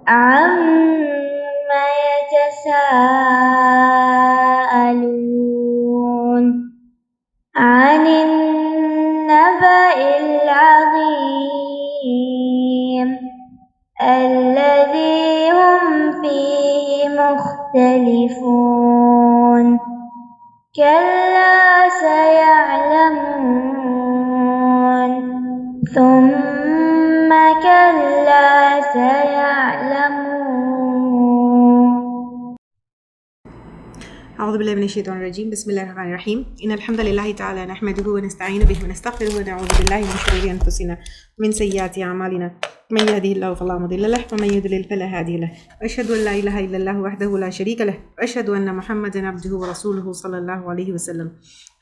عما يتساءلون عن النبأ العظيم الذي هم فيه مختلفون كلا سيعلمون ثم كلا سيعلمون. أعوذ بالله من الشيطان الرجيم. بسم الله الرحمن الرحيم. إن الحمد لله تعالى نحمده ونستعين به ونستغفره ونعوذ بالله من شرور أنفسنا ومن سيئات أعمالنا من يهده الله فلا مضل له ومن يضلل فلا هادي له وأشهد أن لا إله إلا الله وحده لا شريك له وأشهد أن محمدا عبده ورسوله صلی اللہ علیہ وسلم.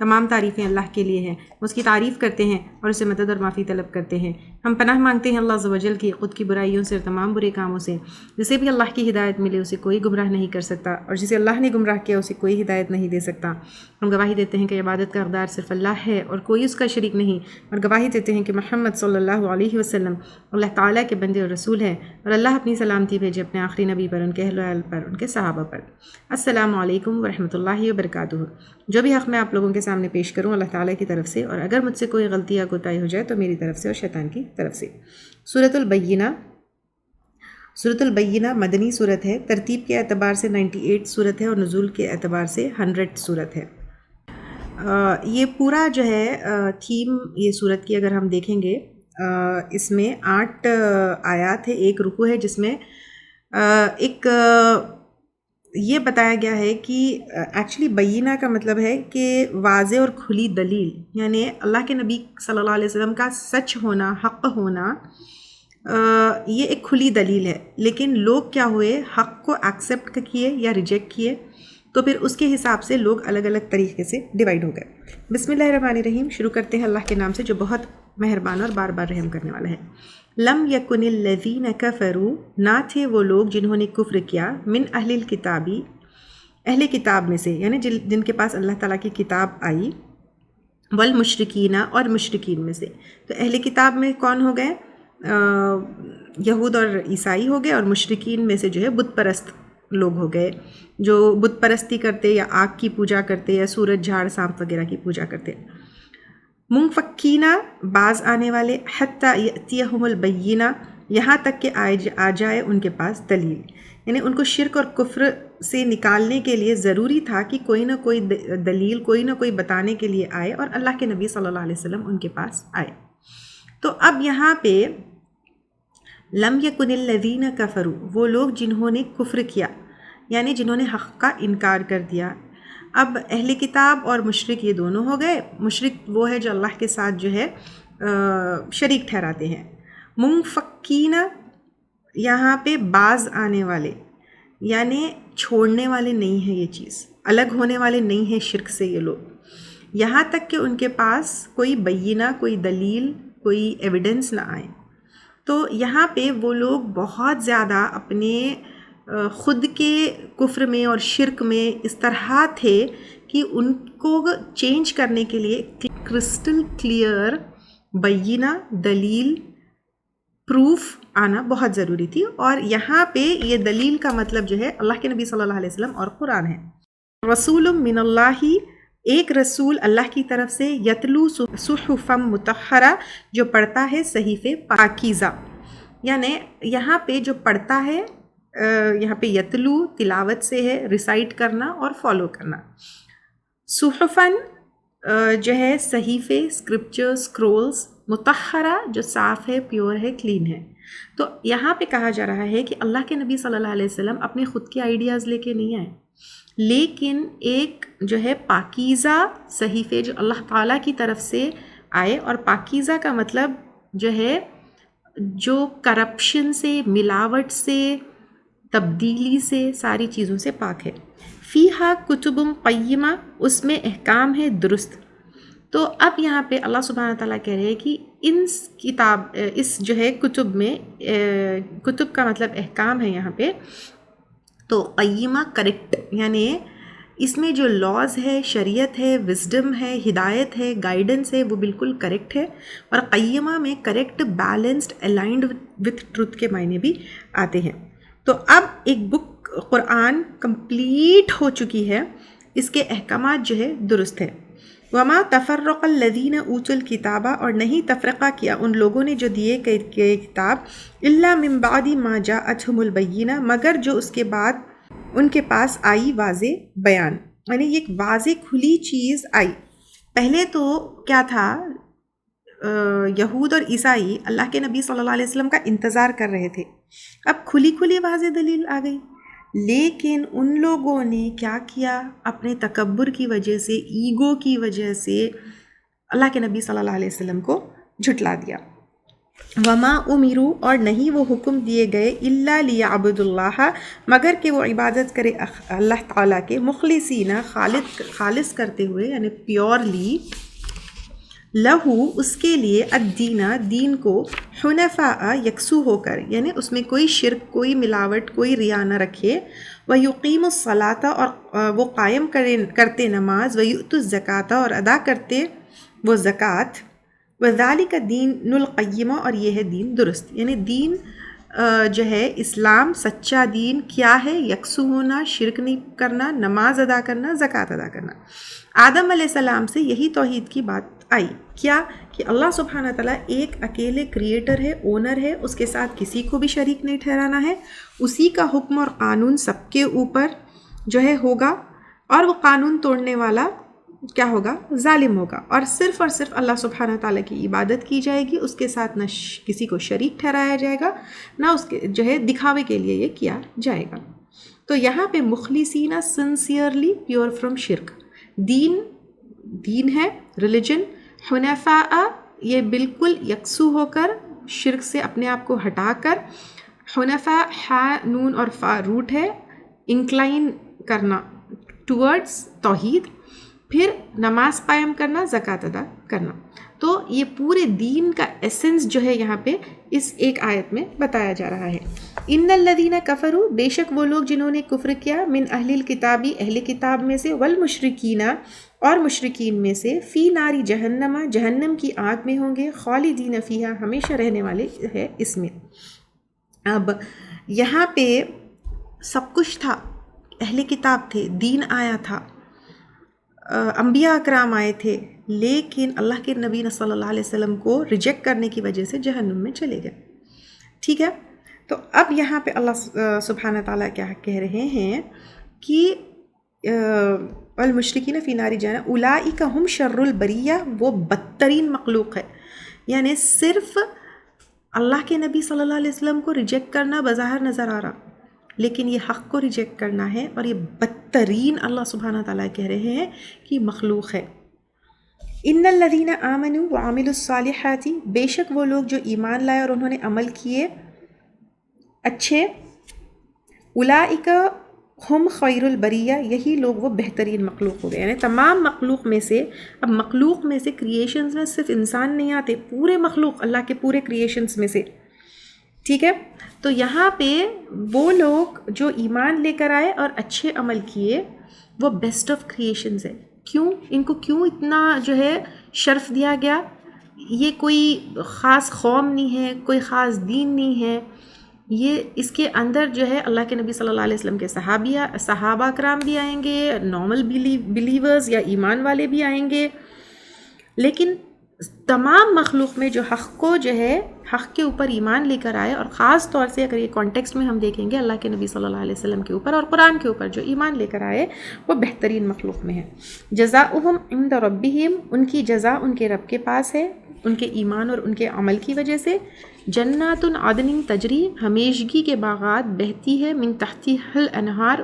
تمام تعریفیں اللہ کے لیے ہیں، اس کی تعریف کرتے ہیں اور اسے مدد اور معافی طلب کرتے ہیں. ہم پناہ مانگتے ہیں اللہ عز و جل کی خود کی برائیوں سے اور تمام برے کاموں سے. جسے بھی اللہ کی ہدایت ملے اسے کوئی گمراہ نہیں کر سکتا، اور جسے اللہ نے گمراہ کیا اسے کوئی ہدایت نہیں دے سکتا. ہم گواہی دیتے ہیں کہ عبادت کا حقدار صرف اللہ ہے اور کوئی اس کا شریک نہیں، اور گواہی دیتے ہیں کہ محمد صلی اللہ علیہ وسلم اللہ تعالیٰ کے بندے اور رسول ہیں، اور اللہ اپنی سلامتی بھیجے اپنے آخری نبی پر، ان کے اہل و عیال پر، ان کے صحابہ پر. السلام علیکم ورحمۃ اللہ وبرکاتہ. جو بھی حق میں آپ لوگوں کے سامنے پیش کروں اللہ تعالیٰ کی طرف سے، اور اگر مجھ سے کوئی غلطی یا کوتاہی ہو جائے تو میری طرف سے اور شیطان کی طرف سے. سورۃ البینہ مدنی صورت ہے. ترتیب کے اعتبار سے 98 صورت ہے اور نزول کے اعتبار سے 100 صورت ہے. یہ پورا جو ہے تھیم یہ صورت کی اگر ہم دیکھیں گے، اس میں 8 آیات ہے، ایک رکوع ہے جس میں ایک یہ بتایا گیا ہے کہ ایکچولی بینہ کا مطلب ہے کہ واضح اور کھلی دلیل، یعنی اللہ کے نبی صلی اللہ علیہ وسلم کا سچ ہونا، حق ہونا، یہ ایک کھلی دلیل ہے. لیکن لوگ کیا ہوئے، حق کو ایکسیپٹ کیے یا ریجیکٹ کیے، تو پھر اس کے حساب سے لوگ الگ الگ طریقے سے ڈیوائیڈ ہو گئے. بسم اللہ الرحمن الرحیم. شروع کرتے ہیں اللہ کے نام سے جو بہت مہربان اور بار بار رحم کرنے والا ہے. لم یکن الذین کفروا، نہ تھے وہ لوگ جنہوں نے کفر کیا، من اہل الکتابی، اہل کتاب میں سے، یعنی جن کے پاس اللہ تعالیٰ کی کتاب آئی، والمشرکین، اور مشرکین میں سے. تو اہل کتاب میں کون ہو گئے؟ یہود اور عیسائی ہو گئے، اور مشرکین میں سے جو ہے بت پرست لوگ ہو گئے جو بت پرستی کرتے یا آگ کی پوجا کرتے یا سورج، جھاڑ، سانپ وغیرہ کی پوجا کرتے. منفکینہ، باز آنے والے، حتی یأتیہم البینہ، یہاں تک کہ آ جائے ان کے پاس دلیل. یعنی ان کو شرک اور کفر سے نکالنے کے لیے ضروری تھا کہ کوئی نہ کوئی دلیل، کوئی نہ کوئی بتانے کے لیے آئے، اور اللہ کے نبی صلی اللہ علیہ وسلم ان کے پاس آئے. تو اب یہاں پہ لم یکن الذین کفروا، وہ لوگ جنہوں نے کفر کیا، یعنی جنہوں نے حق کا انکار کر دیا. اب اہل کتاب اور مشرک یہ دونوں ہو گئے. مشرک وہ ہے جو اللہ کے ساتھ جو ہے شریک ٹھہراتے ہیں. منفکین، یہاں پہ باز آنے والے، یعنی چھوڑنے والے نہیں ہیں، یہ چیز الگ ہونے والے نہیں ہیں شرک سے یہ لوگ، یہاں تک کہ ان کے پاس کوئی بینہ، کوئی دلیل، کوئی ایویڈنس نہ آئے. تو یہاں پہ وہ لوگ بہت زیادہ اپنے خود کے کفر میں اور شرک میں اس طرح تھے کہ ان کو چینج کرنے کے لیے کرسٹل کلیئر بینہ، دلیل، پروف آنا بہت ضروری تھی. اور یہاں پہ یہ دلیل کا مطلب جو ہے اللہ کے نبی صلی اللہ علیہ وسلم اور قرآن ہے. رسول من اللہ، ایک رسول اللہ کی طرف سے، یتلو صحفا مطہرہ، جو پڑھتا ہے صحیفے پاکیزہ. یعنی یہاں پہ جو پڑھتا ہے، یہاں پہ یتلو تلاوت سے ہے، ریسائٹ کرنا اور فالو کرنا. صحفاً جو ہے صحیفے، اسکرپچر، اسکرولز، مطہرہ جو صاف ہے، پیور ہے، کلین ہے. تو یہاں پہ کہا جا رہا ہے کہ اللہ کے نبی صلی اللہ علیہ وسلم اپنے خود کے آئیڈیاز لے کے نہیں آئے، لیکن ایک جو ہے پاکیزہ صحیفے جو اللہ تعالیٰ کی طرف سے آئے. اور پاکیزہ کا مطلب جو ہے جو کرپشن سے، ملاوٹ سے، تبدیلی سے، ساری چیزوں سے پاک ہے. فیہا کتب قیمہ، اس میں احکام ہے درست. تو اب یہاں پہ اللہ سبحانہ تعالیٰ کہہ رہے ہیں کہ اس جو ہے کتب میں، کتب کا مطلب احکام ہے یہاں پہ، تو قیمہ کریکٹ، یعنی اس میں جو لاز ہے، شریعت ہے، وزڈم ہے، ہدایت ہے، گائیڈنس ہے، وہ بالکل کریکٹ ہے. اور قیمہ میں correct, balanced, aligned with truth کے معنی بھی آتے ہیں. تو اب ایک بک قرآن کمپلیٹ ہو چکی ہے، اس کے احکامات جو ہے درست ہے۔ وما تفرق الذین اوتوا الکتاب، اور نہیں تفرقہ کیا ان لوگوں نے جو دیے گئے کتاب، الا من بعد ما جاءتهم البینہ، مگر جو اس کے بعد ان کے پاس آئی واضح بیان، یعنی یہ ایک واضح کھلی چیز آئی۔ پہلے تو کیا تھا، یہود اور عیسائی اللہ کے نبی صلی اللہ علیہ وسلم کا انتظار کر رہے تھے، اب کھلی کھلی واضح دلیل آ گئی، لیکن ان لوگوں نے کیا کیا، اپنے تکبر کی وجہ سے، ایگو کی وجہ سے اللہ کے نبی صلی اللہ علیہ وسلم کو جھٹلا دیا۔ وما امروا، اور نہیں وہ حکم دیے گئے، الا لیعبدوا اللہ، مگر کہ وہ عبادت کرے اللہ تعالیٰ کے، مخلصین، خالص کرتے ہوئے، یعنی پیورلی، لہو، اس کے لیے، الدین، دین کو، حنفاء، یکسو ہو کر، یعنی اس میں کوئی شرک، کوئی ملاوٹ، کوئی ریا نہ رکھے، ویقیم الصلاۃ، اور وہ قائم کرتے نماز، ویؤتوا الزکاۃ، اور ادا کرتے وہ زکوٰۃ، وذالک دین القیمہ، اور یہ ہے دین درست، یعنی دین جو ہے اسلام، سچا دین کیا ہے، یکسو ہونا، شرک نہیں کرنا، نماز ادا کرنا، زکوٰۃ ادا کرنا۔ آدم علیہ السلام سے یہی توحید کی بات آئی، کیا کہ اللہ سبحانہ تعالیٰ ایک اکیلے کریٹر ہے، اونر ہے، اس کے ساتھ کسی کو بھی شریک نہیں ٹھہرانا ہے، اسی کا حکم اور قانون سب کے اوپر جو ہے ہوگا، اور وہ قانون توڑنے والا کیا ہوگا، ظالم ہوگا، اور صرف اللہ سبحانہ تعالیٰ کی عبادت کی جائے گی، اس کے ساتھ نہ کسی کو شریک ٹھہرایا جائے گا، نہ اس کے جو ہے دکھاوے کے لیے یہ کیا جائے گا۔ تو یہاں پہ مخلصین، سنسیئرلی، پیور فرام شرک، دین ہے، ریلیجن، حنفاء، یہ بالکل یکسو ہو کر، شرک سے اپنے آپ کو ہٹا کر، حنفاء، ہا، نون اور فا روٹ ہے، انکلائن کرنا ٹورڈز توحید، پھر نماز قائم کرنا، زکوٰۃ ادا کرنا۔ تو یہ پورے دین کا ایسنس جو ہے یہاں پہ اس ایک آیت میں بتایا جا رہا ہے۔ ان الذین کفروا، بے شک وہ لوگ جنہوں نے کفر کیا، من اہل الکتابی، اہل کتاب میں سے، والمشرکین، اور مشرکین میں سے، فی ناری جہنم، جہنم کی آگ میں ہوں گے، خالدین فیہا، ہمیشہ رہنے والے ہے اس میں۔ اب یہاں پہ سب کچھ تھا، اہل کتاب تھے، دین آیا تھا، انبیاء اکرام آئے تھے، لیکن اللہ کے نبی صلی اللہ علیہ وسلم کو ریجیکٹ کرنے کی وجہ سے جہنم میں چلے گئے، ٹھیک ہے۔ تو اب یہاں پہ اللہ سبحانہ تعالیٰ کیا کہہ رہے ہیں کہ والمشرکین فی نار جہنم اولئک ہم شر البریہ، وہ بدترین مخلوق ہے، یعنی صرف اللہ کے نبی صلی اللہ علیہ وسلم کو ریجیکٹ کرنا بظاہر نظر آ رہا، لیکن یہ حق کو ریجیکٹ کرنا ہے، اور یہ بدترین اللہ سبحانہ تعالیٰ کہہ رہے ہیں کہ مخلوق ہے۔ ان الذین آمنوا وعملوا الصالحات، بے شک وہ لوگ جو ایمان لائے اور انہوں نے عمل کیے اچھے، اولئک ہم خیر البریہ، یہی لوگ وہ بہترین مخلوق ہو گئے، یعنی تمام مخلوق میں سے، اب مخلوق میں سے کریشنز میں صرف انسان نہیں آتے، پورے مخلوق اللہ کے پورے کریشنز میں سے، ٹھیک ہے۔ تو یہاں پہ وہ لوگ جو ایمان لے کر آئے اور اچھے عمل کیے، وہ بیسٹ آف کریشنز ہے۔ کیوں ان کو کیوں اتنا جو ہے شرف دیا گیا؟ یہ کوئی خاص قوم نہیں ہے، کوئی خاص دین نہیں ہے، یہ اس کے اندر جو ہے اللہ کے نبی صلی اللہ علیہ وسلم کے صحابہ کرام بھی آئیں گے، نارمل بلیورز یا ایمان والے بھی آئیں گے، لیکن تمام مخلوق میں جو حق کو جو ہے حق کے اوپر ایمان لے کر آئے، اور خاص طور سے اگر یہ کانٹیکسٹ میں ہم دیکھیں گے اللہ کے نبی صلی اللہ علیہ وسلم کے اوپر اور قرآن کے اوپر جو ایمان لے کر آئے، وہ بہترین مخلوق میں ہے۔ جزاؤہم عند ربہم، ان کی جزا ان کے رب کے پاس ہے، ان کے ایمان اور ان کے عمل کی وجہ سے۔ جنات عدن تجری، ہمیشگی کے باغات بہتی ہے، من تحتها الانہار،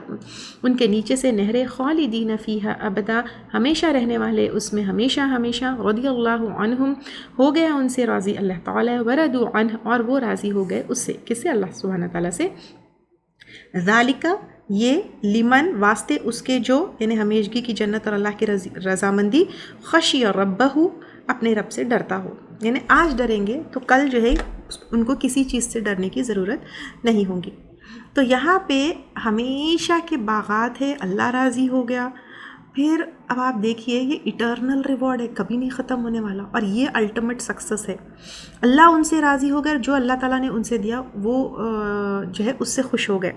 ان کے نیچے سے نہریں، خالدین فیہا ابدا، ہمیشہ رہنے والے اس میں ہمیشہ ہمیشہ۔ رضی اللہ عنہم، ہو گیا ان سے راضی اللہ تعالیٰ، وردوا عنہ، اور وہ راضی ہو گئے اس سے، کس سے؟ اللہ سبحانہ تعالیٰ سے۔ ذالک، یہ، لمن، واسطے اس کے جو، یعنی ہمیشگی کی جنت اور اللہ کی رضامندی، خشی ربہ، اپنے رب سے ڈرتا ہو، یعنی آج ڈریں گے تو کل جو ہے ان کو کسی چیز سے ڈرنے کی ضرورت نہیں ہوگی۔ تو یہاں پہ ہمیشہ کے باغات ہے، اللہ راضی ہو گیا، پھر اب آپ دیکھیے یہ ایٹرنل ریوارڈ ہے، کبھی نہیں ختم ہونے والا، اور یہ الٹیمیٹ سکسیس ہے. اللہ ان سے راضی ہو گئے، جو اللہ تعالیٰ نے ان سے دیا وہ جو ہے اس سے خوش ہو گئے.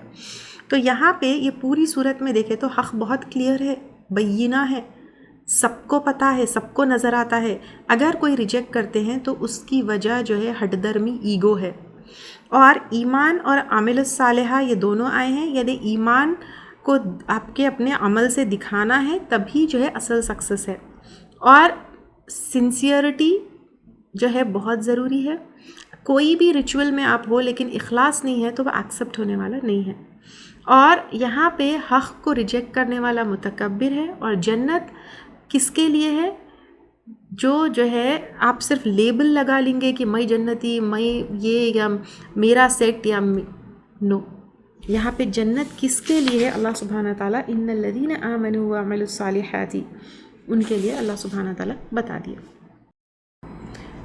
تو یہاں پہ یہ پوری صورت میں دیکھیں تو حق بہت کلیئر ہے، بینہ ہے، سب کو پتہ ہے، سب کو نظر آتا ہے. اگر کوئی ریجیکٹ کرتے ہیں تو اس کی وجہ جو ہے ہٹ درمی ایگو ہے. اور ایمان اور عمل الصالحہ یہ دونوں آئے ہیں، یعنی ایمان کو آپ کے اپنے عمل سے دکھانا ہے، تبھی جو ہے اصل سکسیس ہے. اور سنسیئرٹی جو ہے بہت ضروری ہے. کوئی بھی ریچول میں آپ ہو لیکن اخلاص نہیں ہے تو وہ ایکسیپٹ ہونے والا نہیں ہے. اور یہاں پہ حق کو ریجیکٹ کرنے والا متکبر ہے. اور جنت کس کے لیے ہے؟ جو ہے آپ صرف لیبل لگا لیں گے کہ میں جنتی، میں یہ، یا میرا سیٹ، یا نو. یہاں پہ جنت کس کے لیے ہے؟ اللہ سبحانہ تعالیٰ ان الذین آمنوا وعملوا الصالحات، ان کے لیے اللہ سبحانہ تعالیٰ بتا دیا.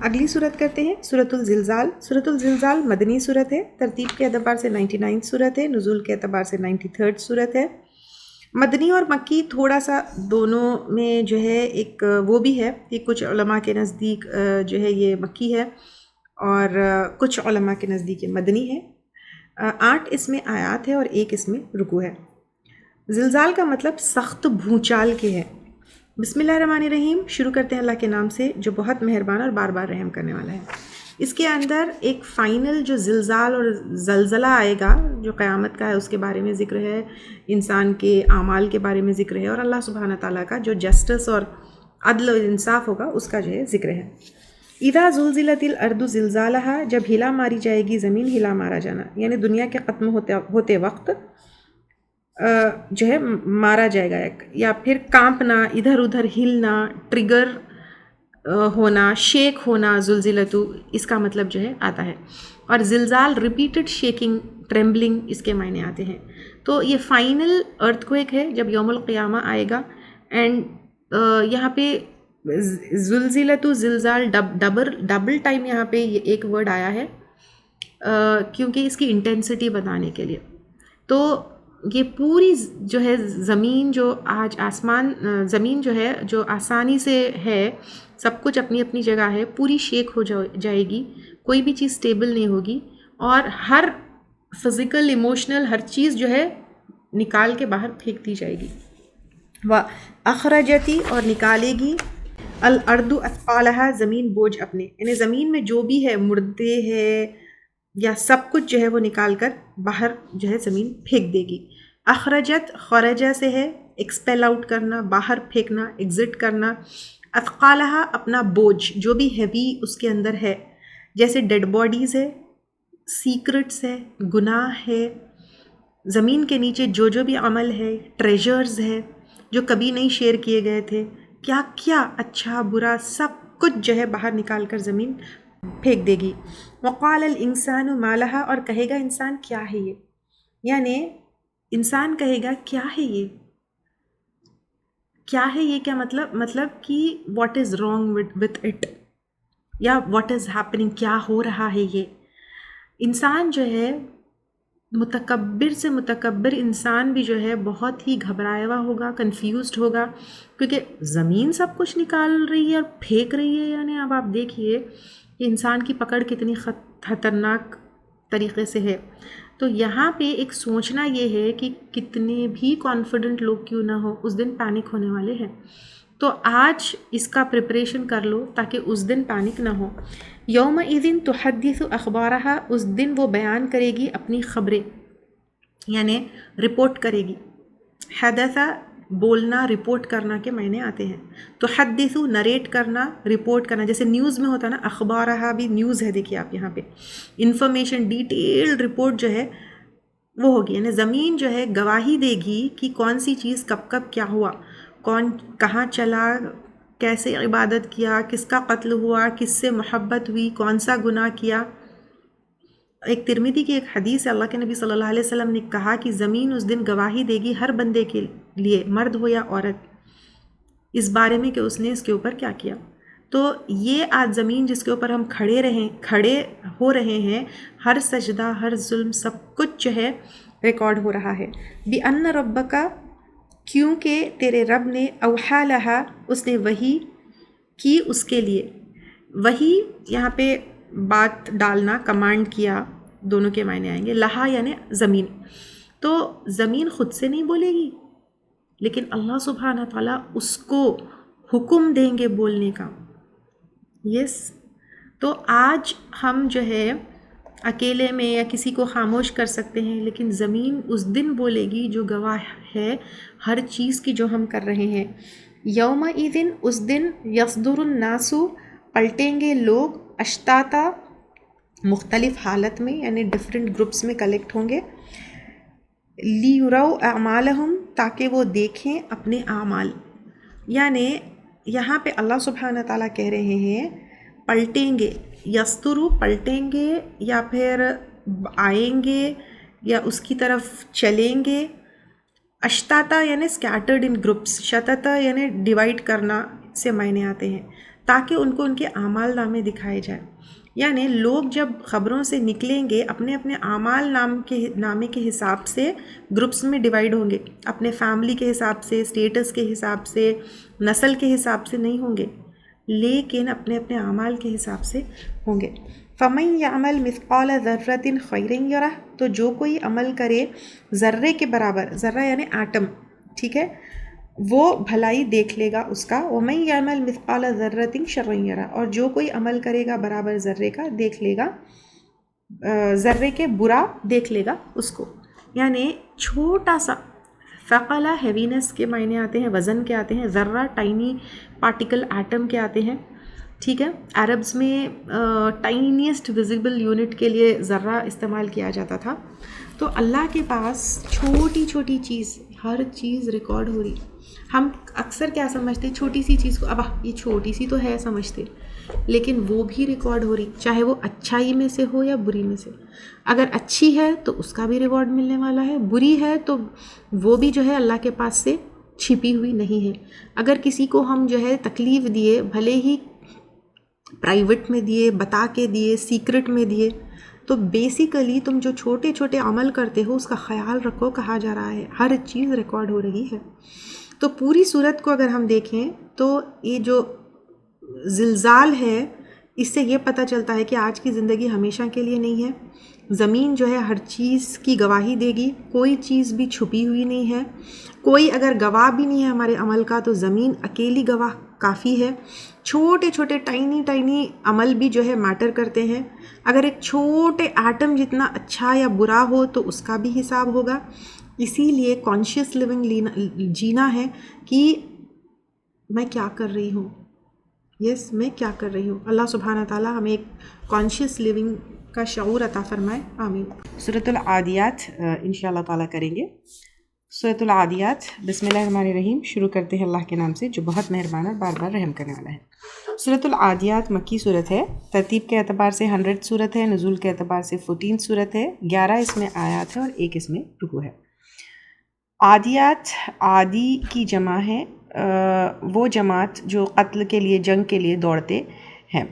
اگلی صورت کرتے ہیں سورۃ الزلزال. سورۃ الزلزال مدنی صورت ہے، ترتیب کے اعتبار سے 99 صورت ہے، نزول کے اعتبار سے 93 صورت ہے. مدنی اور مکی تھوڑا سا دونوں میں جو ہے ایک وہ بھی ہے کہ کچھ علماء کے نزدیک جو ہے یہ مکی ہے اور کچھ علماء کے نزدیک یہ مدنی ہے. 8 اس میں آیات ہے اور 1 اس میں رکوع ہے. زلزال کا مطلب سخت بھونچال کے ہے. بسم اللہ الرحمن الرحیم. شروع کرتے ہیں اللہ کے نام سے جو بہت مہربان اور بار بار رحم کرنے والا ہے. اس کے اندر ایک فائنل جو زلزال اور زلزلہ آئے گا جو قیامت کا ہے، اس کے بارے میں ذکر ہے، انسان کے اعمال کے بارے میں ذکر ہے، اور اللہ سبحانہ تعالیٰ کا جو جسٹس اور عدل و انصاف ہوگا اس کا جو ہے ذکر ہے. اذا زلزلت الارض زلزالها، جب ہلا ماری جائے گی زمین، ہلا مارا جانا یعنی دنیا کے ختم ہوتے وقت جو ہے مارا جائے گا، یا پھر کانپنا، ادھر ادھر ہلنا، ٹریگر ہونا، شیک ہونا. زلزلتو اس کا مطلب جو ہے آتا ہے. اور زلزال ریپیٹڈ شیکنگ، ٹریمبلنگ اس کے معنی آتے ہیں. تو یہ فائنل ارتھ کویک ہے جب یوم القیامہ آئے گا. اینڈ یہاں پہ زلزلتو زلزال ڈبل ٹائم یہاں پہ یہ ایک ورڈ آیا ہے کیونکہ اس کی انٹینسٹی بتانے کے لیے. تو یہ پوری جو ہے زمین جو آج آسمان، زمین جو ہے جو آسانی سے ہے، سب کچھ اپنی اپنی جگہ ہے، پوری شیک ہو جائے گی، کوئی بھی چیز اسٹیبل نہیں ہوگی، اور ہر فزیکل ایموشنل ہر چیز جو ہے نکال کے باہر پھینک دی جائے گی. اخرجتی اور نکالے گی، الارض اثقالہا زمین بوجھ اپنے، یعنی زمین میں جو بھی ہے مردے ہے یا سب کچھ جو ہے وہ نکال کر باہر جو ہے زمین پھینک دے گی. اخرجت خرجہ سے ہے ایکسپیل آؤٹ کرنا، باہر پھینکنا، ایگزٹ کرنا. اثقالہا اپنا بوجھ جو بھی ہیوی اس کے اندر ہے، جیسے ڈیڈ باڈیز ہے، سیکرٹس ہے، گناہ ہے، زمین کے نیچے جو بھی عمل ہے، ٹریجرز ہے جو کبھی نہیں شیئر کیے گئے تھے، کیا کیا اچھا برا سب کچھ جو ہے باہر نکال کر زمین پھینک دے گی. وقال الانسان ما لها، اور کہے گا انسان کیا ہے یہ، یعنی انسان کہے گا کیا ہے یہ، کیا ہے یہ، کیا مطلب کہ what is wrong with it, یا واٹ از ہیپننگ، کیا ہو رہا ہے یہ. انسان جو ہے متکبر سے متکبر انسان بھی جو ہے بہت ہی گھبرایا ہوا ہوگا، کنفیوزڈ ہوگا، کیونکہ زمین سب کچھ نکال رہی ہے اور پھینک رہی ہے. یعنی اب آپ دیکھیے کہ انسان کی پکڑ کتنی خطرناک طریقے سے ہے. تو یہاں پہ ایک سوچنا یہ ہے کہ کتنے بھی کانفیڈنٹ لوگ کیوں نہ ہو اس دن پینک ہونے والے ہیں. تو آج اس کا پریپریشن کر لو تاکہ اس دن پینک نہ ہو. یومئذ تحدث اخبارہا، اس دن وہ بیان کرے گی اپنی خبریں، یعنی رپورٹ کرے گی. حدث بولنا، رپورٹ کرنا کے معنی آتے ہیں. تحدث نریٹ کرنا، رپورٹ کرنا، جیسے نیوز میں ہوتا نا، اخبارہا بھی نیوز ہے. دیکھیے آپ یہاں پہ انفارمیشن، ڈیٹیلڈ رپورٹ جو ہے وہ ہوگی. یعنی زمین جو ہے گواہی دے گی کہ کون سی چیز کب کب کیا ہوا، کون کہاں چلا، کیسے عبادت کیا، کس کا قتل ہوا، کس سے محبت ہوئی، کون سا گناہ کیا. ایک ترمذی کی ایک حدیث ہے، اللہ کے نبی صلی اللہ علیہ وسلم نے کہا کہ زمین اس دن گواہی دے گی ہر بندے کے لیے، مرد ہو یا عورت، اس بارے میں کہ اس نے اس کے اوپر کیا کیا. تو یہ آج زمین جس کے اوپر ہم کھڑے ہو رہے ہیں، ہر سجدہ، ہر ظلم، سب کچھ جو ہے ریکارڈ ہو رہا ہے. بِأَنَّ رَبَّكَ، کیونکہ تیرے رب نے اوحا لہا، اس نے وحی کی اس کے لیے. وحی یہاں پہ بات ڈالنا، کمانڈ کیا، دونوں کے معنی آئیں گے. لہا یعنی زمین. تو زمین خود سے نہیں بولے گی، لیکن اللہ سبحانہ تعالیٰ اس کو حکم دیں گے بولنے کا. یس. تو آج ہم جو ہے اکیلے میں یا کسی کو خاموش کر سکتے ہیں، لیکن زمین اس دن بولے گی جو گواہ ہے ہر چیز کی جو ہم کر رہے ہیں. یومئذ، اس دن، یصدر الناس، پلٹیں گے لوگ، اشتاتا، مختلف حالت میں یعنی ڈفرینٹ گروپس میں کلیکٹ ہوں گے. لیروا اعمالہم، تاکہ وہ دیکھیں اپنے اعمال. یعنی یہاں پہ اللہ سبحانہ تعالیٰ کہہ رہے ہیں پلٹیں گے. یسترو پلٹیں گے یا پھر آئیں گے یا اس کی طرف چلیں گے. اشتاتا یعنی اسکیٹرڈ ان گروپس، شتتا یعنی ڈیوائڈ کرنا سے معنی آتے ہیں، تاکہ ان کو ان کے اعمال نامے دکھائے جائیں. یعنی لوگ جب خبروں سے نکلیں گے اپنے اپنے اعمال نامے کے حساب سے گروپس میں ڈیوائڈ ہوں گے. اپنے فیملی کے حساب سے، اسٹیٹس کے حساب سے، نسل کے حساب سے نہیں ہوں گے، لیکن اپنے اپنے اعمال کے حساب سے ہوں گے. فَمَن يَعْمَلْ مِثْقَالَ ذَرَّةٍ خَيْرًا يَرَهُ، تو جو کوئی عمل کرے ذرے کے برابر، ذرہ یعنی ایٹم، ٹھیک ہے، وہ بھلائی دیکھ لے گا اس کا. وَمَن يَعْمَلْ مِثْقَالَ ذَرَّةٍ شَرًّا يَرَهُ، اور جو کوئی عمل کرے گا برابر ذرے کا دیکھ لے گا، ذرے کے برا دیکھ لے گا اس کو. یعنی چھوٹا سا، ثقلہ ہیوینس کے معنی آتے ہیں، وزن کے آتے ہیں. ذرہ ٹائنی پارٹیکل، ایٹم کے آتے ہیں، ٹھیک ہے. عربز میں ٹائنیسٹ ویزیبل یونٹ کے لیے ذرہ استعمال کیا جاتا تھا. تو اللہ کے پاس چھوٹی چھوٹی چیز، ہر چیز ریکارڈ ہو رہی. ہم اکثر کیا سمجھتے، چھوٹی سی چیز کو اب یہ چھوٹی سی تو ہے سمجھتے، لیکن وہ بھی ریکارڈ ہو رہی، چاہے وہ اچھائی میں سے ہو یا بری میں سے. اگر اچھی ہے تو اس کا بھی ریوارڈ ملنے والا ہے، بری ہے تو وہ بھی جو ہے اللہ کے پاس سے چھپی ہوئی نہیں ہے. اگر کسی کو ہم جو ہے تکلیف دیے، بھلے ہی پرائیویٹ میں دیے، بتا کے دیے، سیکرٹ میں دیے، تو بیسیکلی تم جو چھوٹے چھوٹے عمل کرتے ہو اس کا خیال رکھو. کہا جا رہا ہے ہر چیز ریکارڈ ہو رہی ہے. تو پوری صورت کو اگر ہم دیکھیں تو یہ جو زلزال ہے، اس سے یہ پتہ چلتا ہے کہ آج کی زندگی ہمیشہ کے لیے نہیں ہے. زمین جو ہے ہر چیز کی گواہی دے گی، کوئی چیز بھی چھپی ہوئی نہیں ہے. کوئی اگر گواہ بھی نہیں ہے ہمارے عمل کا تو زمین اکیلی گواہ کافی ہے. چھوٹے چھوٹے ٹائنی عمل بھی جو ہے میٹر کرتے ہیں. اگر ایک چھوٹے ایٹم جتنا اچھا یا برا ہو تو اس کا بھی حساب ہوگا. اسی لیے کانشیس لیونگ جینا ہے کہ میں کیا کر رہی ہوں. یس، میں کیا کر رہی ہوں. اللہ سبحانہ تعالیٰ ہمیں ایک کانشیس لیونگ کا شعور عطا فرمائے، آمین. سورۃ العادیات انشاءاللہ تعالیٰ کریں گے. سورۃ العادیات، بسم اللہ الرحمن الرحیم. شروع کرتے ہیں اللہ کے نام سے جو بہت مہربان اور بار بار رحم کرنے والا ہے. سورۃ العادیات مکی صورت ہے. ترتیب کے اعتبار سے 100 صورت ہے. نزول کے اعتبار سے 14 صورت ہے. 11 اس میں آیات ہے اور 1 اس میں رکوع ہے. عادیات، عادی کی جمع ہے وہ جماعت جو قتل کے لیے، جنگ کے لیے دوڑتے ہیں.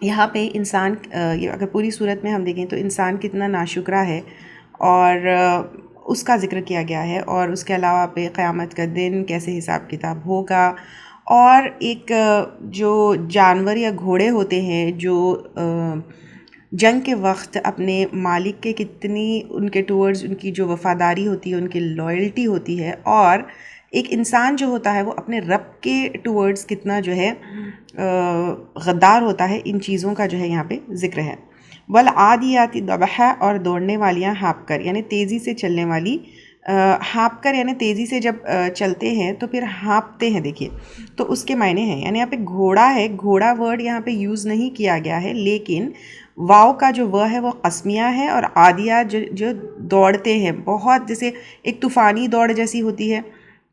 یہاں پہ انسان، اگر پوری صورت میں ہم دیکھیں تو انسان کتنا ناشکرا ہے، اور اس کا ذکر کیا گیا ہے. اور اس کے علاوہ پہ قیامت کا دن کیسے حساب کتاب ہوگا، اور ایک جو جانور یا گھوڑے ہوتے ہیں جو جنگ کے وقت اپنے مالک کے کتنی ان کے ٹورڈز ان کی جو وفاداری ہوتی ہے، ان کی لائلٹی ہوتی ہے، اور ایک انسان جو ہوتا ہے وہ اپنے رب کے ٹورڈز کتنا جو ہے غدار ہوتا ہے. ان چیزوں کا جو ہے یہاں پہ ذکر ہے. والعادیات ضبحا، اور دوڑنے والیاں ہانپ کر، یعنی تیزی سے چلنے والی. ہانپ کر یعنی تیزی سے جب چلتے ہیں تو پھر ہانپتے ہیں. دیکھیے تو اس کے معنی ہیں، یعنی یہاں پہ گھوڑا ہے، گھوڑا ورڈ یہاں پہ یوز نہیں کیا گیا ہے، لیکن واو کا جو وہ ہے وہ قسمیہ ہے. اور عادیات جو دوڑتے ہیں بہت، جیسے ایک طوفانی دوڑ جیسی ہوتی ہے،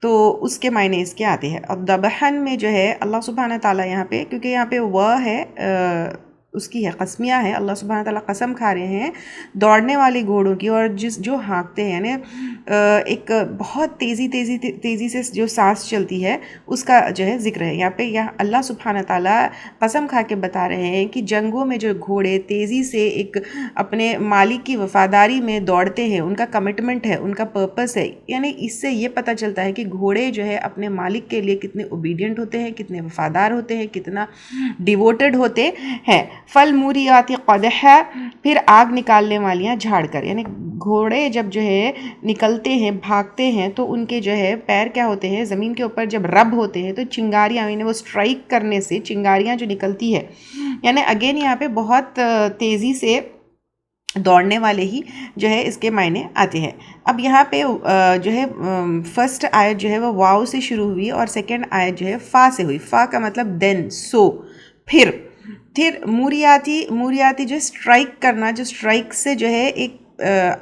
تو اس کے معنی اس کے آتے ہیں. اور ذبحن میں جو ہے اللہ سبحانہ تعالیٰ یہاں پہ، کیونکہ یہاں پہ وہ ہے اس کی ہے، قسمیہ ہے، اللہ سبحانہ تعالیٰ قسم کھا رہے ہیں دوڑنے والے گھوڑوں کی اور جو ہانکتے ہیں، یعنی ایک بہت تیزی سے جو سانس چلتی ہے اس کا جو ہے ذکر ہے یہاں پہ۔ یہاں اللہ سبحانہ تعالیٰ قسم کھا کے بتا رہے ہیں کہ جنگوں میں جو گھوڑے تیزی سے ایک اپنے مالک کی وفاداری میں دوڑتے ہیں، ان کا کمٹمنٹ ہے، ان کا پرپس ہے، یعنی اس سے یہ پتہ چلتا ہے کہ گھوڑے جو ہے اپنے مالک کے لیے کتنے اوبیڈینٹ ہوتے ہیں، کتنے وفادار ہوتے ہیں، کتنا ڈیووٹڈ ہوتے ہیں۔ فالموریات قدحا، پھر آگ نکالنے والیاں جھاڑ کر، یعنی گھوڑے جب جو ہے نکلتے ہیں، بھاگتے ہیں، تو ان کے جو ہے پیر کیا ہوتے ہیں، زمین کے اوپر جب رب ہوتے ہیں تو چنگاریاں، یعنی وہ سٹرائک کرنے سے چنگاریاں جو نکلتی ہے، یعنی اگین یہاں پہ بہت تیزی سے دوڑنے والے ہی جو ہے اس کے معنی آتے ہیں۔ اب یہاں پہ جو ہے فرسٹ آیت جو ہے وہ واو سے شروع ہوئی اور سیکنڈ آیت جو ہے فا سے ہوئی۔ فا کا مطلب دین، سو، پھر موریاتی جو سٹرائک کرنا، جو سٹرائک سے جو ہے ایک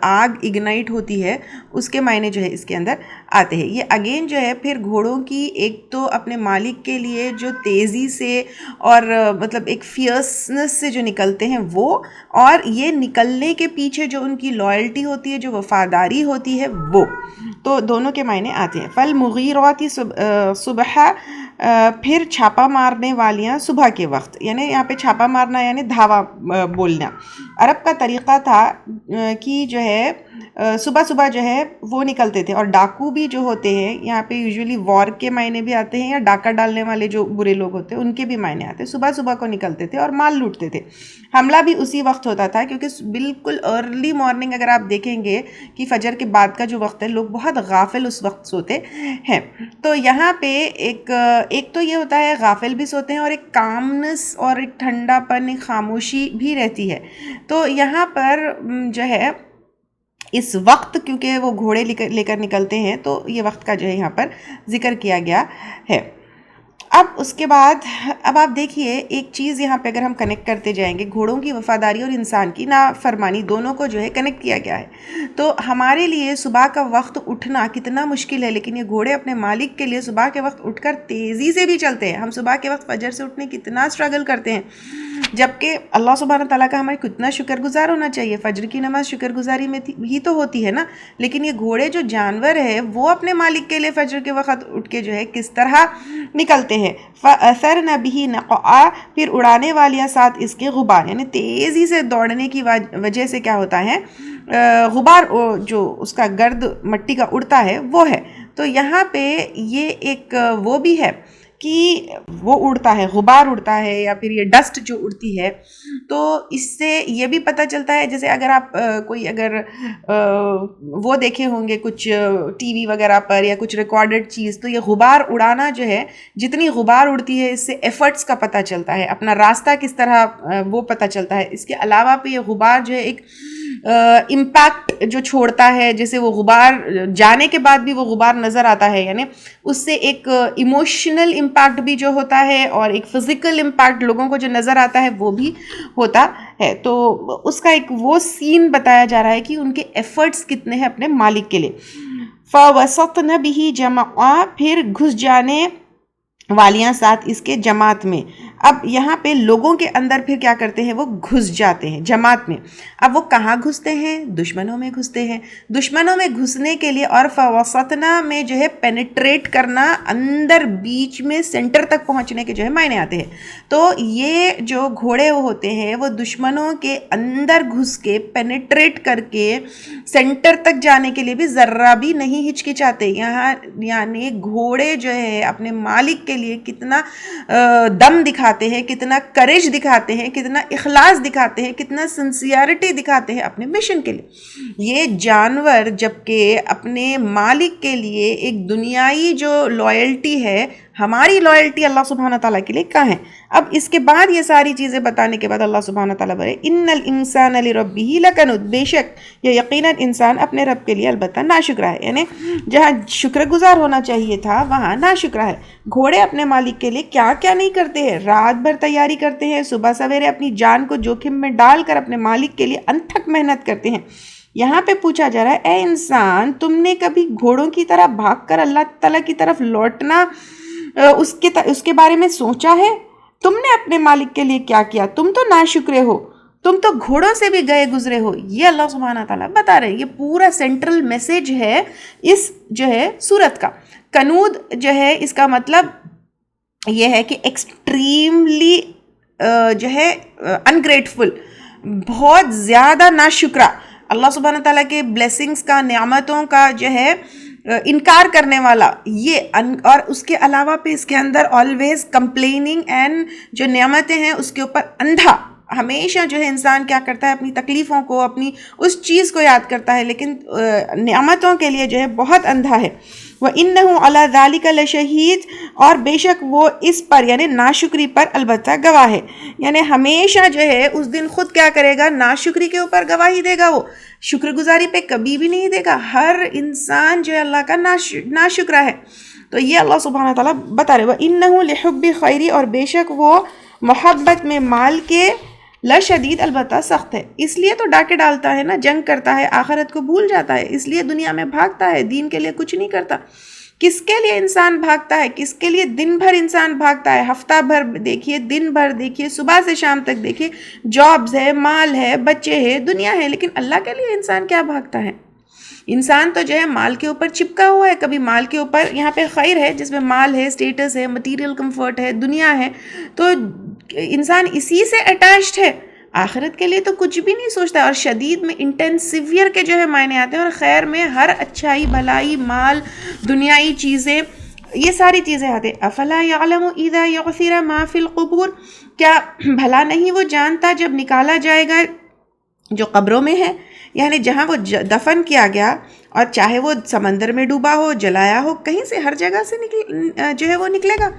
آگ اگنائٹ ہوتی ہے، اس کے معنی جو ہے اس کے اندر آتے ہیں۔ یہ اگین جو ہے پھر گھوڑوں کی ایک تو اپنے مالک کے لیے جو تیزی سے اور مطلب ایک فیئرسنس سے جو نکلتے ہیں وہ، اور یہ نکلنے کے پیچھے جو ان کی لائلٹی ہوتی ہے، جو وفاداری ہوتی ہے، وہ تو دونوں کے معنی آتے ہیں۔ فالمغیرات صبح، پھر چھاپا مارنے والیاں صبح کے وقت، یعنی یہاں پہ چھاپا مارنا یعنی دھاوا بولنا۔ عرب کا طریقہ تھا کہ جو ہے صبح صبح جو ہے وہ نکلتے تھے، اور ڈاکو بھی جو ہوتے ہیں یہاں پہ یوزولی وار کے معنی بھی آتے ہیں، یا ڈاکہ ڈالنے والے جو برے لوگ ہوتے ہیں ان کے بھی معنی آتے ہیں۔ صبح صبح کو نکلتے تھے اور مال لوٹتے تھے۔ حملہ بھی اسی وقت ہوتا تھا، کیونکہ بالکل ارلی مارننگ اگر آپ دیکھیں گے کہ فجر کے بعد کا جو وقت ہے، لوگ بہت غافل اس وقت سوتے ہیں۔ تو یہاں پہ ایک تو یہ ہوتا ہے غافل بھی سوتے ہیں، اور ایک کامنس اور ایک ٹھنڈا پن، ایک خاموشی بھی رہتی ہے۔ تو یہاں پر جو ہے اس وقت، کیونکہ وہ گھوڑے لے کر نکلتے ہیں، تو یہ وقت کا جو ہے یہاں پر ذکر کیا گیا ہے۔ اب اس کے بعد اب آپ دیکھیے ایک چیز یہاں پہ اگر ہم کنیکٹ کرتے جائیں گے، گھوڑوں کی وفاداری اور انسان کی نافرمانی دونوں کو جو ہے کنیکٹ کیا گیا ہے۔ تو ہمارے لیے صبح کا وقت اٹھنا کتنا مشکل ہے، لیکن یہ گھوڑے اپنے مالک کے لیے صبح کے وقت اٹھ کر تیزی سے بھی چلتے ہیں۔ ہم صبح کے وقت فجر سے اٹھنے کتنا اسٹرگل کرتے ہیں، جبکہ اللہ سبحانہ تعالیٰ کا ہمیں کتنا شکر گزار ہونا چاہیے۔ فجر کی نماز شکر گزاری میں ہی تو ہوتی ہے نا، لیکن یہ گھوڑے جو جانور ہے وہ اپنے مالک کے لیے فجر کے وقت اٹھ کے جو ہے کس طرح نکلتے ہیں۔ فَأَثَرْنَ بِهِ نَقْعًا، پھر اڑانے والیاں ساتھ اس کے غبار، یعنی تیزی سے دوڑنے کی وجہ سے کیا ہوتا ہے، غبار جو اس کا گرد مٹی کا اڑتا ہے وہ ہے۔ تو یہاں پہ یہ ایک وہ بھی ہے کہ وہ اڑتا ہے، غبار اڑتا ہے، یا پھر یہ ڈسٹ جو اڑتی ہے، تو اس سے یہ بھی پتہ چلتا ہے، جیسے اگر آپ کوئی اگر وہ دیکھے ہوں گے کچھ ٹی وی وغیرہ پر یا کچھ ریکارڈڈ چیز، تو یہ غبار اڑانا جو ہے، جتنی غبار اڑتی ہے اس سے ایفرٹس کا پتہ چلتا ہے، اپنا راستہ کس طرح وہ پتہ چلتا ہے۔ اس کے علاوہ پہ یہ غبار جو ہے ایک امپیکٹ جو چھوڑتا ہے، جیسے وہ غبار جانے کے بعد بھی وہ غبار نظر آتا ہے، یعنی اس سے ایک ایموشنل امپیکٹ بھی جو ہوتا ہے، اور ایک فزیکل امپیکٹ لوگوں کو جو نظر آتا ہے وہ بھی ہوتا ہے۔ تو اس کا ایک وہ سین بتایا جا رہا ہے کہ ان کے ایفرٹس کتنے ہیں اپنے مالک کے لیے۔ فَوَسَطْنَ بِهِ جَمْعًا، پھر گھس جانے والیاں ساتھ اس کے جماعت میں۔ اب یہاں پہ لوگوں کے اندر پھر کیا کرتے ہیں، وہ گھس جاتے ہیں جماعت میں۔ اب وہ کہاں گھستے ہیں، دشمنوں میں گھستے ہیں۔ دشمنوں میں گھسنے کے لیے، اور فوسطنا میں جو ہے پینیٹریٹ کرنا، اندر بیچ میں سینٹر تک پہنچنے کے جو ہے معنی آتے ہیں۔ تو یہ جو گھوڑے ہوتے ہیں وہ دشمنوں کے اندر گھس کے پینیٹریٹ کر کے سینٹر تک جانے کے لیے بھی ذرہ بھی نہیں ہچکچاتے۔ یہاں یعنی گھوڑے جو ہے اپنے مالک کے لیے کتنا دم دکھاتے ہیں، کتنا کریج دکھاتے ہیں، کتنا اخلاص دکھاتے ہیں، کتنا سنسیئرٹی دکھاتے ہیں اپنے مشن کے لیے۔ یہ جانور جبکہ اپنے مالک کے لیے ایک دنیائی جو لائلٹی ہے، ہماری لائلٹی اللہ سبحانہ تعالیٰ کے لیے کہاں ہے۔ اب اس کے بعد یہ ساری چیزیں بتانے کے بعد اللہ سبحانہ تعالیٰ بولے ان الانسان لربہ لکنود، بے شک یہ یقیناً انسان اپنے رب کے لیے البتہ ناشکرہ ہے، یعنی جہاں شکر گزار ہونا چاہیے تھا وہاں ناشکرہ ہے۔ گھوڑے اپنے مالک کے لیے کیا کیا نہیں کرتے ہیں، رات بھر تیاری کرتے ہیں، صبح سویرے اپنی جان کو جوخم میں ڈال کر اپنے مالک کے لیے انتھک محنت کرتے ہیں۔ یہاں پہ پوچھا جا رہا ہے، اے انسان، تم نے کبھی گھوڑوں کی طرح بھاگ کر اللہ تعالیٰ کی طرف لوٹنا، اس کے بارے میں سوچا ہے؟ تم نے اپنے مالک کے لیے کیا کیا؟ تم تو ناشکرے ہو، تم تو گھوڑوں سے بھی گئے گزرے ہو. یہ اللہ سبحانہ تعالیٰ بتا رہے ہیں. یہ پورا سینٹرل میسیج ہے اس جو ہے سورت کا. کنود جو ہے اس کا مطلب یہ ہے کہ ایکسٹریملی جو ہے انگریٹفل، بہت زیادہ ناشکرا، اللہ سبحانہ تعالیٰ کے بلیسنگز کا، نعمتوں کا جو ہے انکار کرنے والا. یہ اور اس کے علاوہ پہ اس کے اندر آلویز کمپلیننگ اینڈ جو نعمتیں ہیں اس کے اوپر اندھا. ہمیشہ جو ہے انسان کیا کرتا ہے، اپنی تکلیفوں کو، اپنی اس چیز کو یاد کرتا ہے، لیکن نعمتوں کے لیے جو ہے بہت اندھا ہے. وَإِنَّهُ عَلَى ذَلِكَ لَشَهِيدٌ، اور بے شک وہ اس پر یعنی ناشکری پر البتہ گواہ ہے. یعنی ہمیشہ جو ہے اس دن خود کیا کرے گا، ناشکری کے اوپر گواہی دے گا. وہ شکر گزاری پہ کبھی بھی نہیں دے گا. ہر انسان جو ہے اللہ کا ناشکرا ہے. تو یہ اللہ سبحانہ تعالیٰ بتا رہے. وَإِنَّهُ لِحُبِّ خَيْرِ، اور بے شک وہ محبت میں مال کے لشدید البتہ سخت ہے. اس لیے تو ڈاکے ڈالتا ہے نا، جنگ کرتا ہے، آخرت کو بھول جاتا ہے، اس لیے دنیا میں بھاگتا ہے، دین کے لیے کچھ نہیں کرتا. کس کے لیے انسان بھاگتا ہے؟ کس کے لیے دن بھر انسان بھاگتا ہے؟ ہفتہ بھر دیکھیے، دن بھر دیکھیے، صبح سے شام تک دیکھیے، جابز ہے، مال ہے، بچے ہے، دنیا ہے، لیکن اللہ کے لیے انسان کیا بھاگتا ہے؟ انسان تو جو ہے مال کے اوپر چپکا ہوا ہے. کبھی مال کے اوپر، یہاں پہ خیر ہے جس میں مال ہے، اسٹیٹس ہے، مٹیریل کمفرٹ ہے، دنیا ہے، تو انسان اسی سے اٹیچڈ ہے. آخرت کے لیے تو کچھ بھی نہیں سوچتا. اور شدید میں انٹینس، سیویئر کے جو ہے معنی آتے ہیں، اور خیر میں ہر اچھائی، بھلائی، مال، دنیائی چیزیں، یہ ساری چیزیں آتے ہیں. افلا یعلم اذا یعثر ما فی القبور، کیا بھلا نہیں وہ جانتا جب نکالا جائے گا جو قبروں میں ہے، یعنی جہاں وہ دفن کیا گیا، اور چاہے وہ سمندر میں ڈوبا ہو، جلایا ہو، کہیں سے، ہر جگہ سے جو ہے وہ نکلے گا.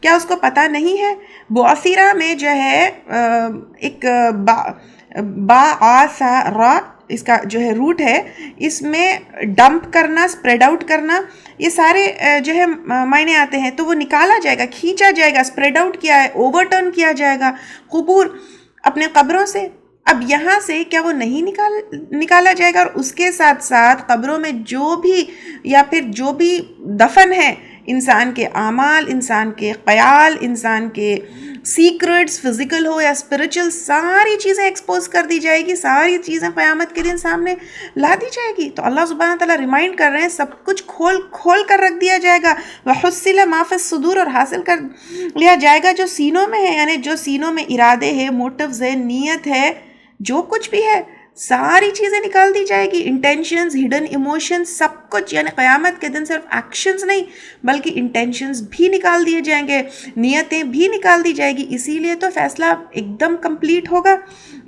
کیا اس کو پتہ نہیں ہے؟ بعثرہ میں جو ہے ایک را اس کا جو ہے روٹ ہے، اس میں ڈمپ کرنا، اسپریڈ آؤٹ کرنا، یہ سارے جو ہے معنی آتے ہیں. تو وہ نکالا جائے گا، کھینچا جائے گا، اسپریڈ آؤٹ کیا ہے، اوور ٹرن کیا جائے گا قبور، اپنے قبروں سے. اب یہاں سے کیا وہ نہیں نکالا جائے گا؟ اور اس کے ساتھ ساتھ قبروں میں جو بھی، یا پھر جو بھی دفن ہے، انسان کے اعمال، انسان کے خیال، انسان کے سیکرٹس، فزیکل ہو یا اسپرچل، ساری چیزیں ایکسپوز کر دی جائے گی، ساری چیزیں قیامت کے دن سامنے لا دی جائے گی. تو اللہ سبحانہ تعالیٰ ریمائنڈ کر رہے ہیں سب کچھ کھول کر رکھ دیا جائے گا. وَحُصِّلَ مَا فِي الصُّدُورِ، اور حاصل کر لیا جائے گا جو سینوں میں ہے، یعنی جو سینوں میں ارادے ہے، موٹیوز ہے، نیت ہے، جو کچھ بھی ہے، ساری چیزیں نکال دی جائے گی. انٹینشنز، ہڈن ایموشنز، سب کچھ. یعنی قیامت کے دن صرف ایکشنز نہیں بلکہ انٹینشنز بھی نکال دیے جائیں گے، نیتیں بھی نکال دی جائے گی. اسی لیے تو فیصلہ ایک دم کمپلیٹ ہوگا.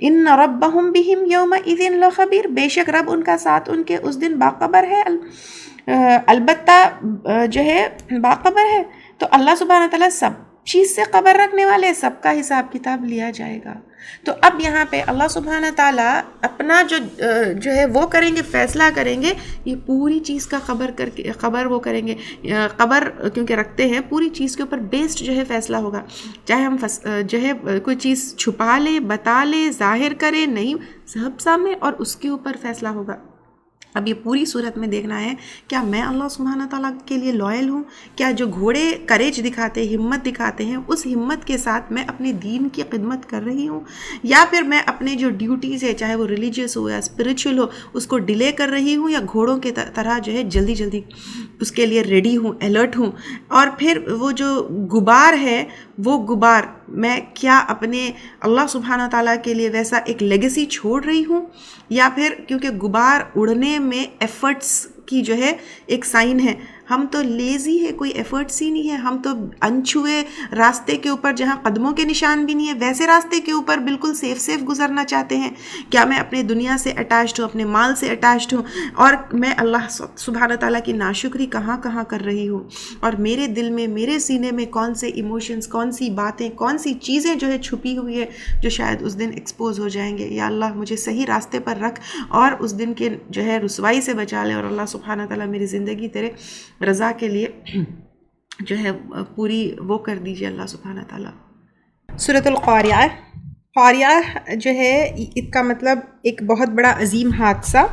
ان ربہم بہم یومئذ لخبیر، بے شک رب ان کا ساتھ ان کے اس دن باخبر ہے، البتہ جو ہے باخبر ہے. تو اللہ سبحانہ تعالیٰ سب چیز سے خبر رکھنے والے، سب کا حساب کتاب لیا جائے گا. تو اب یہاں پہ اللہ سبحانہ تعالیٰ اپنا جو ہے وہ کریں گے، فیصلہ کریں گے. یہ پوری چیز کا خبر وہ کریں گے، خبر کیونکہ رکھتے ہیں، پوری چیز کے اوپر بیسڈ جو ہے فیصلہ ہوگا. چاہے ہم جو ہے کوئی چیز چھپا لے، بتا لے، ظاہر کرے، نہیں، سب سامنے، اور اس کے اوپر فیصلہ ہوگا. اب یہ پوری صورت میں دیکھنا ہے کیا میں اللہ سبحانہ تعالیٰ کے لیے لائل ہوں؟ کیا جو گھوڑے کریج دکھاتے ہیں، ہمت دکھاتے ہیں، اس ہمت کے ساتھ میں اپنے دین کی خدمت کر رہی ہوں، یا پھر میں اپنے جو ڈیوٹیز ہے، چاہے وہ ریلیجیس ہو یا اسپریچول ہو، اس کو ڈیلے کر رہی ہوں، یا گھوڑوں کے طرح جو ہے جلدی جلدی اس کے لیے ریڈی ہوں، الرٹ ہوں. اور پھر وہ جو غبار ہے، وہ غبار میں کیا اپنے اللہ سبحانہ تعالیٰ کے لیے ویسا ایک لیگیسی چھوڑ رہی ہوں، یا پھر کیونکہ غبار اڑنے میں ایفرٹس کی جو ہے ایک سائن ہے. ہم تو لیزی ہے، کوئی ایفرٹس ہی نہیں ہے. ہم تو انچھوئے راستے کے اوپر جہاں قدموں کے نشان بھی نہیں ہے، ویسے راستے کے اوپر بالکل سیف گزرنا چاہتے ہیں. کیا میں اپنے دنیا سے اٹیچڈ ہوں، اپنے مال سے اٹیچڈ ہوں، اور میں اللہ سبحانہ تعالیٰ کی ناشکری کہاں کر رہی ہوں، اور میرے دل میں، میرے سینے میں کون سے ایموشنز، کون سی باتیں، کون سی چیزیں جو ہے چھپی ہوئی ہے جو شاید اس دن ایکسپوز ہو جائیں گے. یا اللہ مجھے صحیح راستے پر رکھ، اور اس دن کے جو ہے رسوائی سے بچا لے، اور اللہ سبحانہ تعالیٰ میری زندگی تیرے رضا کے لیے جو ہے پوری وہ کر دیجیے اللہ سبحانہ تعالیٰ. سورۃ القاریہ، قاریہ جو ہے اس کا مطلب ایک بہت بڑا عظیم حادثہ.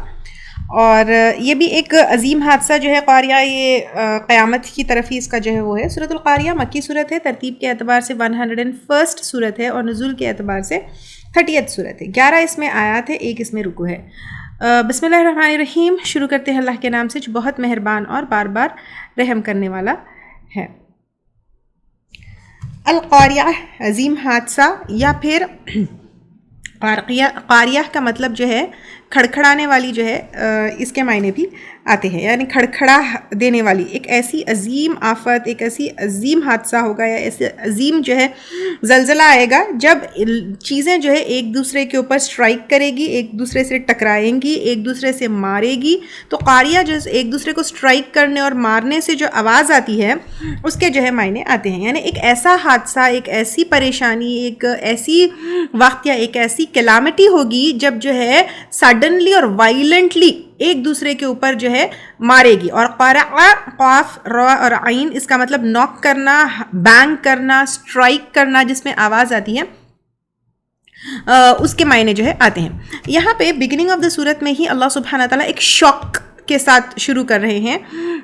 اور یہ بھی ایک عظیم حادثہ جو ہے قاریہ، یہ قیامت کی طرف ہی اس کا جو ہے وہ ہے۔ سورۃ القاریہ مکی صورت ہے، ترتیب کے اعتبار سے 101 صورت ہے، اور نزول کے اعتبار سے 30 صورت ہے۔ 11 اس میں آیات ہے، 1 اس میں رکوع ہے۔ بسم اللہ الرحمن الرحیم، شروع کرتے ہیں اللہ کے نام سے جو بہت مہربان اور بار بار رحم کرنے والا ہے۔ القاریہ عظیم حادثہ، یا پھر قاریہ کا مطلب جو ہے کھڑکھڑانے والی جو ہے، اس کے معنی بھی آتے ہیں، یعنی کھڑکھڑا دینے والی۔ ایک ایسی عظیم آفت، ایک ایسی عظیم حادثہ ہوگا، یا ایسے عظیم جو ہے زلزلہ آئے گا جب چیزیں جو ہے ایک دوسرے کے اوپر سٹرائک کرے گی، ایک دوسرے سے ٹکرائیں گی، ایک دوسرے سے مارے گی۔ تو قاریہ جو ایک دوسرے کو سٹرائک کرنے اور مارنے سے جو آواز آتی ہے اس کے جو ہے معنی آتے ہیں، یعنی ایک ایسا حادثہ، ایک ایسی پریشانی، ایک ایسی وقت یا ایک ایسی کیلامٹی ہوگی جب جو ہے سڈنلی اور وائلنٹلی ایک دوسرے کے اوپر جو ہے مارے گی۔ اور قارعہ، قاف، را اور عین، اس کا مطلب ناک کرنا، بینگ کرنا، سٹرائک کرنا جس میں آواز آتی ہے، اس کے معنی جو ہے آتے ہیں۔ یہاں پہ بگننگ آف دا سورت میں ہی اللہ سبحانہ تعالیٰ ایک شوق کے ساتھ شروع کر رہے ہیں،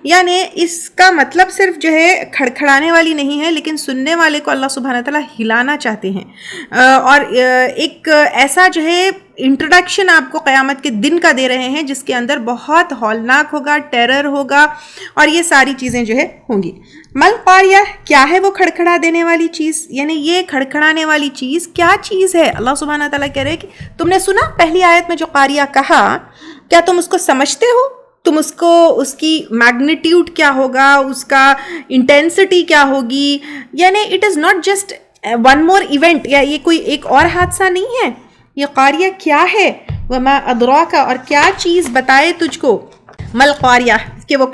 یعنی اس کا مطلب صرف جو ہے کھڑکھڑانے والی نہیں ہے، لیکن سننے والے کو اللہ سبحانہ تعالیٰ ہلانا چاہتے ہیں، اور ایک ایسا جو ہے انٹروڈکشن آپ کو قیامت کے دن کا دے رہے ہیں جس کے اندر بہت ہولناک ہوگا، ٹیرر ہوگا، اور یہ ساری چیزیں جو ہے ہوں گی۔ مل قاریہ، کیا ہے وہ کھڑکھڑا دینے والی چیز، یعنی یہ کھڑکھڑانے والی چیز کیا چیز ہے؟ اللہ سبحانہ تعالیٰ کہہ رہے ہیں کہ تم نے سنا پہلی آیت میں جو قاریہ کہا، کیا تم اس کو سمجھتے ہو؟ تم اس کو، اس کی میگنیٹیوڈ کیا ہوگا، اس کا انٹینسٹی کیا ہوگی، یعنی it is not just one more event, یا یہ کوئی ایک اور حادثہ نہیں ہے، یہ قاریہ کیا ہے؟ وما ادراک، اور کیا چیز بتائے تجھ کو، مل قاریہ، کہ وہ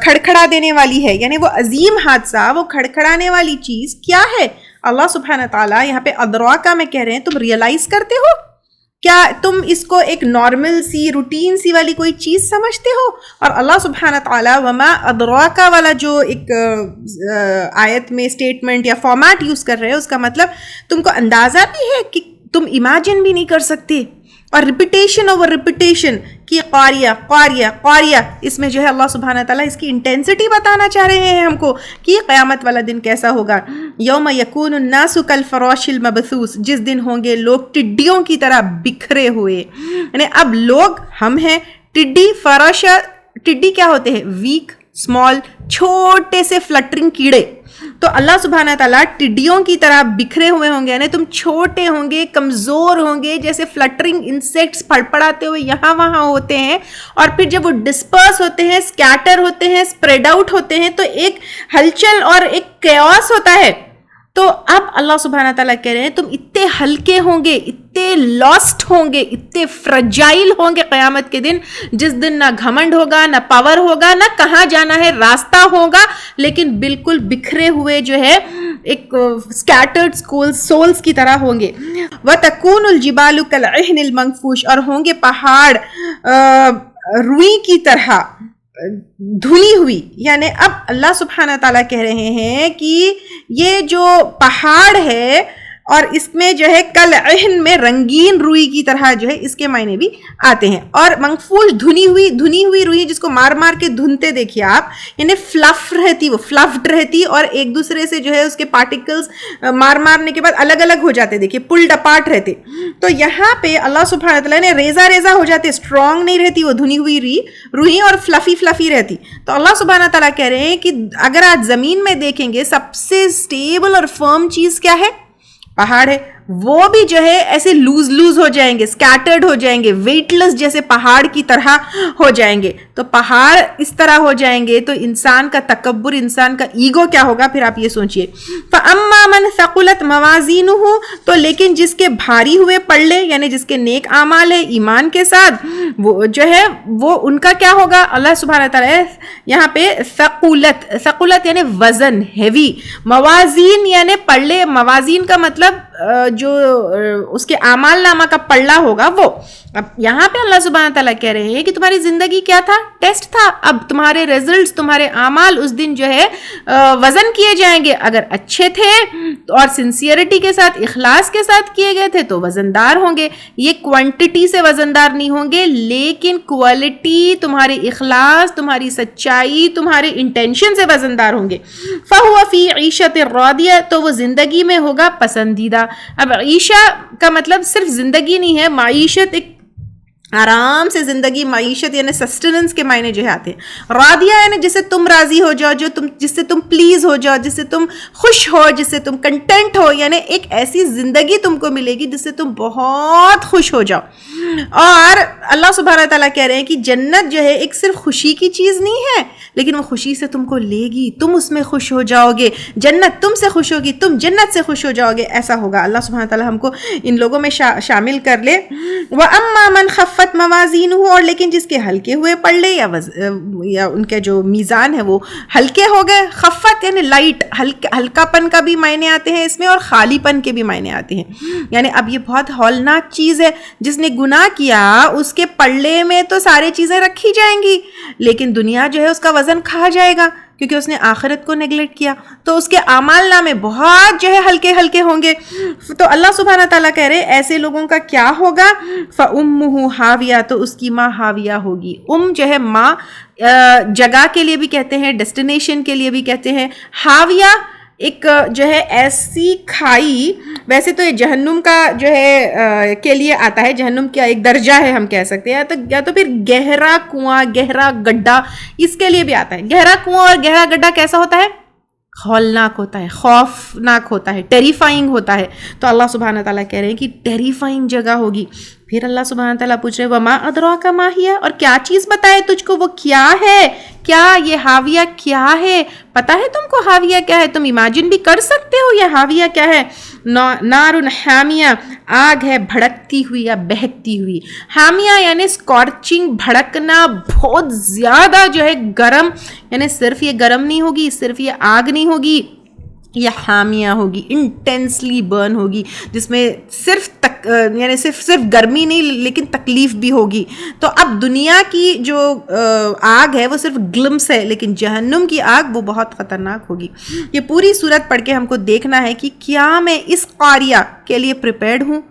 کھڑکھڑا دینے والی ہے، یعنی وہ عظیم حادثہ، وہ کھڑکھڑانے والی چیز کیا ہے؟ اللہ سبحانہ تعالیٰ یہاں پہ ادراکا میں کہہ رہے ہیں تم ریئلائز کرتے ہو؟ کیا تم اس کو ایک نارمل سی، روٹین سی والی کوئی چیز سمجھتے ہو؟ اور اللہ سبحانہ تعالیٰ وما ادراکا والا جو ایک آیت میں اسٹیٹمنٹ یا فارمیٹ یوز کر رہے ہیں، اس کا مطلب تم کو اندازہ بھی ہے کہ تم امیجن بھی نہیں کر سکتے، اور ریپیٹیشن اوور ریپیٹیشن کہ قاریہ قاریہ قاریہ، اس میں جو ہے اللہ سبحانہ تعالیٰ اس کی انٹینسٹی بتانا چاہ رہے ہیں ہم کو کہ قیامت والا دن کیسا ہوگا۔ یوم یکون الناس کالفراش المبثوث، جس دن ہوں گے لوگ ٹڈیوں کی طرح بکھرے ہوئے، یعنی اب لوگ ہم ہیں ٹڈی، فراش، ٹڈی کیا ہوتے ہیں؟ ویک، اسمال، چھوٹے سے فلٹرنگ کیڑے۔ تو اللہ سبحانہ تعالیٰ ٹڈیوں کی طرح بکھرے ہوئے ہوں گے، یعنی تم چھوٹے ہوں گے، کمزور ہوں گے، جیسے فلٹرنگ انسیکٹس پڑپڑاتے ہوئے یہاں وہاں ہوتے ہیں، اور پھر جب وہ ڈسپرس ہوتے ہیں، اسکیٹر ہوتے ہیں، اسپریڈ آؤٹ ہوتے ہیں، تو ایک ہلچل اور ایک کیوس ہوتا ہے۔ تو اب اللہ سبحانہ تعالیٰ کہہ رہے ہیں تم اتنے ہلکے ہوں گے، اتنے لاسٹ ہوں گے، اتنے فرجائل ہوں گے قیامت کے دن، جس دن نہ گھمنڈ ہوگا، نہ پاور ہوگا، نہ کہاں جانا ہے راستہ ہوگا، لیکن بالکل بکھرے ہوئے جو ہے ایک اسکیٹرڈ سولز کی طرح ہوں گے۔ وَتَكُونُ الْجِبَالُ كَالْعِهْنِ الْمَنْفُوشِ، اور ہوں گے پہاڑ روئی کی طرح دھلی ہوئی، یعنی اب اللہ سبحانہ تعالیٰ کہہ رہے ہیں کہ یہ جو پہاڑ ہے اور اس میں جو ہے کل عہن میں رنگین روئی کی طرح جو ہے اس کے معنی بھی آتے ہیں۔ اور منفوش دھنی ہوئی روئی جس کو مار مار کے دھنتے دیکھیے آپ، یعنی فلف رہتی، وہ فلفڈ رہتی اور ایک دوسرے سے جو ہے اس کے پارٹیکلز مارنے کے بعد الگ الگ ہو جاتے، دیکھیے پلڈ اپارٹ رہتے۔ تو یہاں پہ اللہ سبحانہ تعالیٰ نے ریزہ ہو جاتے، اسٹرانگ نہیں رہتی وہ دھنی ہوئی روئی اور فلفی رہتی۔ تو اللہ سبحانہ تعالیٰ کہہ رہے ہیں کہ اگر آج زمین میں دیکھیں گے سب سے اسٹیبل اور فرم چیز کیا ہے؟ پہاڑ ہے۔ وہ بھی جو ہے ایسے لوز ہو جائیں گے، اسکیٹرڈ ہو جائیں گے، ویٹ لیس جیسے پہاڑ کی طرح ہو جائیں گے۔ تو پہاڑ اس طرح ہو جائیں گے تو انسان کا تکبر، انسان کا ایگو کیا ہوگا پھر آپ یہ سوچئے۔ فَأَمَّا مَنْ ثَقُلَتْ مَوَازِينُهُ، تو لیکن جس کے بھاری ہوئے پلڑے، یعنی جس کے نیک اعمال ہے ایمان کے ساتھ، وہ جو ہے وہ ان کا کیا ہوگا؟ اللہ سبحانہ تعالیٰ یہاں پہ ثقلت یعنی وزن، ہیوی، موازین یعنی پلڑے، موازین کا مطلب جو اس کے اعمال نامہ کا پلڑا ہوگا وہ، اب یہاں پہ اللہ سبحانہ تعالیٰ کہہ رہے ہیں کہ تمہاری زندگی کیا تھا؟ ٹیسٹ تھا. اب تمہارے ریزلٹس، تمہارے اعمال اس دن جو ہے وزن کیے جائیں گے. اگر اچھے تھے اور سنسیئرٹی کے ساتھ، اخلاص کے ساتھ کیے گئے تھے تو وزندار ہوں گے. یہ کوانٹٹی سے وزندار نہیں ہوں گے، لیکن کوالٹی، تمہارے اخلاص، تمہاری سچائی، تمہارے انٹینشن سے وزندار ہوں گے. فَهُوَ فِي عِيشَةٍ رَاضِيَةٍ، تو وہ زندگی میں ہوگا پسندیدہ. اب عیشہ کا مطلب صرف زندگی نہیں ہے، معیشت، ایک آرام سے زندگی، معیشت یعنی سسٹیننس کے معنی جو ہے آتے ہیں. راضیہ یعنی جس سے تم راضی ہو جاؤ، جس سے تم پلیز ہو جاؤ، جس سے تم خوش ہو، جس سے تم کنٹینٹ ہو، یعنی ایک ایسی زندگی تم کو ملے گی جس سے تم بہت خوش ہو جاؤ. اور اللہ سبحانہ تعالیٰ کہہ رہے ہیں کہ جنت جو ہے ایک صرف خوشی کی چیز نہیں ہے، لیکن وہ خوشی سے تم کو لے گی، تم اس میں خوش ہو جاؤ گے، جنت تم سے خوش ہوگی، تم جنت سے خوش ہو جاؤ گے. ایسا ہوگا. اللہ سبحانہ تعالیٰ ہم کو ان لوگوں میں شامل کر لے. وَأَمَّا مَنْ خَفَّتْ مَوَازِينُهُ، اور لیکن جس کے ہلکے ہوئے پلڑے یا ان کے جو میزان ہے وہ ہلکے ہو گئے. خفت یعنی لائٹ، ہلکا پن کا بھی معنی آتے ہیں اس میں، اور خالی پن کے بھی معنی آتے ہیں. یعنی اب یہ بہت ہولناک چیز ہے. جس نے گناہ کیا اس کے پلڑے میں تو ساری چیزیں رکھی جائیں گی، لیکن دنیا جو ہے اس کا وزن کھا جائے گا، کیونکہ اس نے آخرت کو نیگلیکٹ کیا. تو اس کے اعمال نامے بہت جو ہے ہلکے ہلکے ہوں گے. تو اللہ سبحانہ تعالیٰ کہہ رہے ایسے لوگوں کا کیا ہوگا؟ فَأُمُّهُ حَاوِيَةٌ، تو اس کی ماں حاویہ ہوگی. جو ہے ماں، جگہ کے لیے بھی کہتے ہیں، ڈیسٹینیشن کے لیے بھی کہتے ہیں. حاویہ ایک جو ہے ایسی کھائی، ویسے تو یہ جہنم کا جو ہے کے لیے آتا ہے، جہنم کا ایک درجہ ہے ہم کہہ سکتے ہیں، یا تو پھر گہرا کنواں، گہرا گڈھا، اس کے لیے بھی آتا ہے. گہرا کنواں اور گہرا گڈھا کیسا ہوتا ہے؟ ہولناک ہوتا ہے، خوفناک ہوتا ہے، ٹیریفائنگ ہوتا ہے. تو اللہ سبحانہ تعالیٰ کہہ رہے ہیں کہ ٹیریفائنگ جگہ ہوگی. پھر اللہ سبحانہ تعالیٰ پوچھ رہے وما ادراک ما ہی، اور کیا چیز بتائے تجھ کو وہ کیا ہے؟ کیا یہ حاویہ کیا ہے؟ پتہ ہے تم کو حاویہ کیا ہے؟ تم امیجن بھی کر سکتے ہو یہ حاویہ کیا ہے؟ نار حامیہ، آگ ہے بھڑکتی ہوئی یا بہکتی ہوئی. حامیہ یعنی اسکارچنگ، بھڑکنا، بہت زیادہ جو ہے گرم. یعنی صرف یہ گرم نہیں ہوگی، صرف یہ آگ نہیں ہوگی، یہ حامیہ ہوگی، انٹینسلی برن ہوگی، جس میں یعنی صرف گرمی نہیں لیکن تکلیف بھی ہوگی. تو اب دنیا کی جو آگ ہے وہ صرف گلمس ہے، لیکن جہنم کی آگ وہ بہت خطرناک ہوگی. یہ پوری صورت پڑھ کے ہم کو دیکھنا ہے کہ کیا میں اس قاریہ کے لیے پریپیئرڈ ہوں؟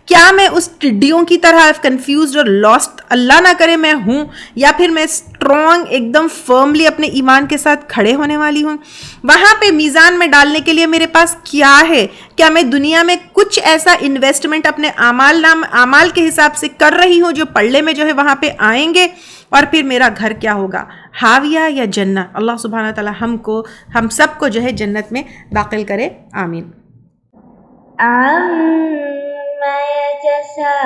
کیا میں اس ٹڈیوں کی طرح کنفیوزڈ اور لاسٹ اللہ نہ کرے میں ہوں، یا پھر میں اسٹرانگ ایک دم فرملی اپنے ایمان کے ساتھ کھڑے ہونے والی ہوں؟ وہاں پہ میزان میں ڈالنے کے لیے میرے پاس کیا ہے؟ کیا میں دنیا میں کچھ ایسا انویسٹمنٹ اپنے اعمال کے حساب سے کر رہی ہوں جو پلڑے میں جو ہے وہاں پہ آئیں گے؟ اور پھر میرا گھر کیا ہوگا، حاویہ یا جنت؟ اللہ سبحانہ تعالی ہم سب کو جو ہے جنت میں داخل کرے. آمین. عَمَّ يَتَسَاءَلُونَ